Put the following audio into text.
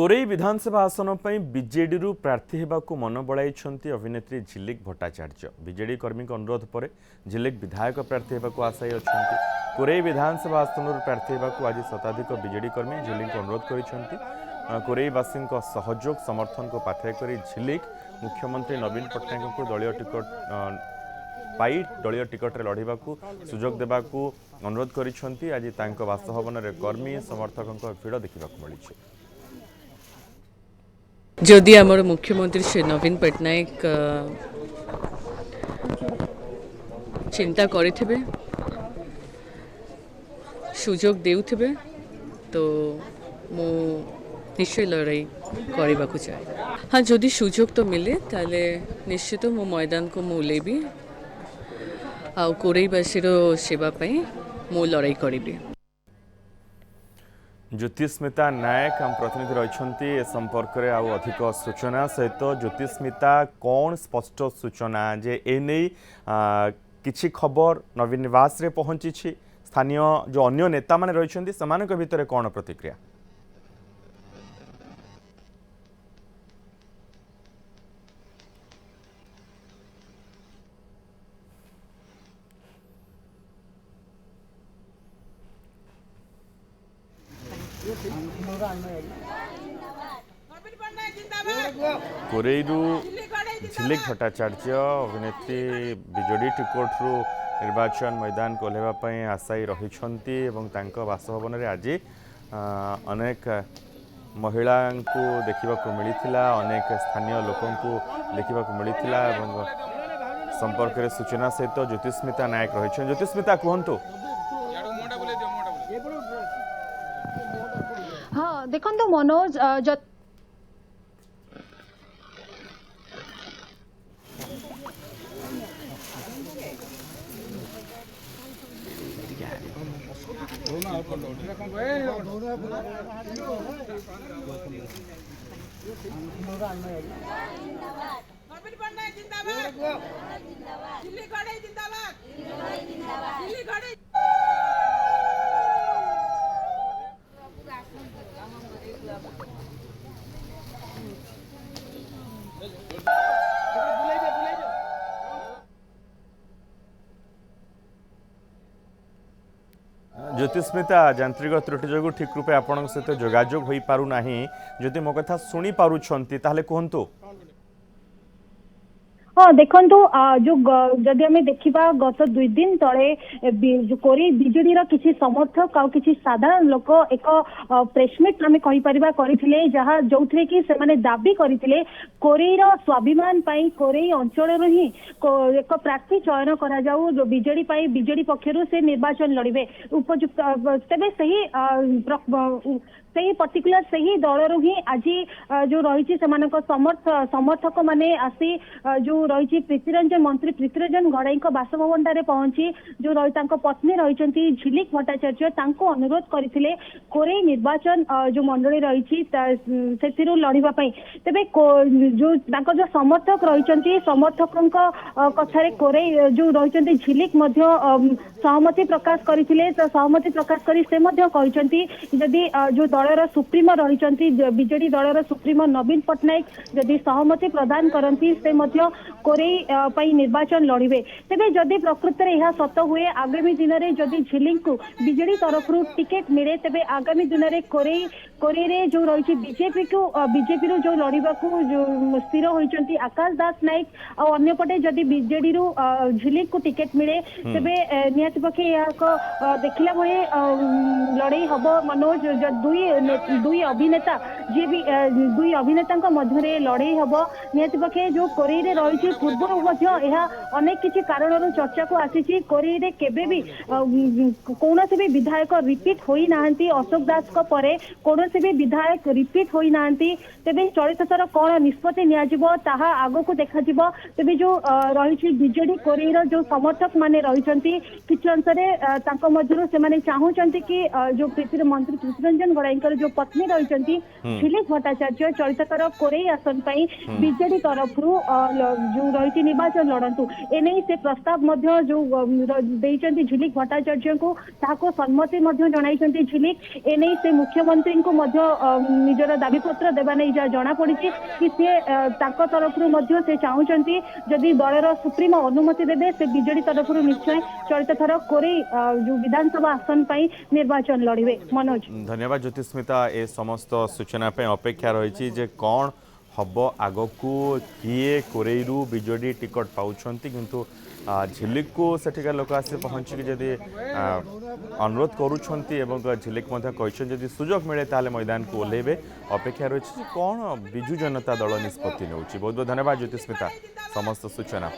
कोरेई विधानसभा आसन पर बीजेडी प्रार्थी होगा मन बढ़ाई अभिनेत्री झिलिक भट्टाचार्य। बीजेडी कर्मी अनुरोध पर झिलिक विधायक प्रार्थी होगा आशायी अच्छा। कोरेई विधानसभा आसन प्रार्थी होगा आज शताधिक बीजेडी कर्मी झिलिक अनुरोध कर कोरेईवासी सहयोग समर्थन को पाथेय कर झिलिक मुख्यमंत्री नवीन पट्टनायक को दलीय टिकट पाई दलीय टिकट लड़वा सुजोग देवा अनुरोध कर आज बासभवन में कर्मी समर्थकों भिड़ देखा मिली। जदि आमर मुख्यमंत्री श्री नवीन पट्टनायक चिंता करिथिबे सुजोग देउथिबे तो मो निश्चय लड़ाई करने को चाहे। हाँ, जदि सुजोग तो मिले ताले निश्चित मो मैदान को मु लेबी आ कोरेईवासी सेवा पाई मो लड़ाई करी। ज्योतिस्मिता नायक हम प्रतिनिधि रही संपर्क में आउ अधिक सूचना सहित ज्योतिस्मिता कौन स्पष्ट सूचना जे एने किछि खबर नवीन निवास रे पहुंची स्थानीय जो अन्य नेता माने रही समानक भितर कौन प्रतिक्रिया? कोरेईरू झिलिक भट्टाचार्य अभिनेत्री बीजेडी टिकट रु निर्वाचन मैदान को ओह्लैवाई आशायी रही बासभवन में आज अनेक महिला को देखा मिलता अनेक स्थानीय लोक देखा मिलता संपर्क में सूचना सहित ज्योतिस्मिता नायक रही। ज्योतिस्मिता कहतु। हाँ देखो मनोज ज्योतिस्मिता यांत्रिक त्रुटि जो ठीक रूपे आपण सहित जोगाजोग हो पारुना जदि मो कथा शुणी पारुछंती ताहले कहंतु। हाँ देखो जो जदि आम देखा गत 2 दिन तले कोरेई बीजेडी किसी समर्थक आ किसी साधारण लोक एक प्रेसमिट आम कही जहाँ जो थे कि से दाबी करते कोरेईर स्वाभिमान कोरेई अंचल ही एक प्रार्थी चयन करा जाऊ जो बीजेडी पक्षर से निर्वाचन लड़े उपयुक्त तेज से पर्टिकुलर से ही दलर ही आज जो रही समर्थक माने आसी जो रही प्रीतिरंजन मंत्री प्रीतिरंजन घड़ाई बासभवन पहुंची जो पत्नी रही झिलिक भट्टाचार्य अनुरोध करते कोरेई निर्वाचन जो मंडली रही से लड़ाई तेरे जो जो समर्थक रही समर्थकों कथा कोरेई जो रही झिलिक सहमति प्रकाश करते सहमति प्रकाश कर जदि जो दलर सुप्रीमो रही बीजेडी दलर सुप्रीमो नवीन पट्टनायक जदि सहमति प्रदान करती से कोरेई निर्वाचन लड़े तेरे जदि प्रकृत में यह सत हुए आगामी दिन में जदि झिलिक को बीजेडी तरफ टिकेट मिले तेरे आगामी दिन में कोरेई जो रही बीजेपी जो लड़वा जो स्थिर होती आकाश दास नायक और अन्यपटे जदि बीजेडी झिलिक को टिकेट मिले तेरे निहाती पक्षे देखला भाई लड़ाई हम मनोज दुई अभिनेता जी भी दुई अभिनेता मध्य लड़ाई हम निहाती पक्षे जो कोरेई रे रही पूर्व अनेक किसी कारण चर्चा को आसी कोरेई केबे भी कौन भी विधायक रिपीट होई नाहंती अशोक दास को परे कौन भी विधायक रिपीट होई नाहंती तेबे चलित थर कौन निष्पत्ति नियाजिबो ताहा आगो को देखा जिवो तेबे जो रही बीजेडी कोरेई जो समर्थक माने रही किछि अंश रे तांको मध्यरु से माने चाहूचंती कि जो मंत्री प्रीतिरंजन घड़ाई जो पत्नी रही झिलिक भट्टाचार्य चलित थर कोरेई आसन बीजेडी तरफ जो रही निर्वाचन लड़तु एने से प्रस्ताव जो देइचंती झिलिक भट्टाचार्य को ताको सम्मति जनाई झिलिक एने से मुख्यमंत्री को निजर दाबीपत्र देवा नहीं जहाँ जना पड़ी कि सी तरफ से चाहूँगी जदि दलर सुप्रीमो अनुमति देवे से बीजेडी तरफ निश्चय चलित थर कोरेई जो विधानसभा आसन निर्वाचन लड़े। मनोज धन्यवाद ज्योतिस्मिता ए समस्त सूचना पे अपेक्षा रही जे कौन हम आगकू किए कोरेईरू बीजेडी टिकट पाँच किंतु झिलिक को सेठिका लोक आसी पहुँचिक जदि अनुरोध करुँच झिलिक जदि सुजोग मिले ताले मैदान को ओह्लैबे अपेक्षा रही कौन विजु जनता दल निष्पत्ति नौ। बहुत बहुत धन्यवाद ज्योतिस्मिता समस्त सूचना।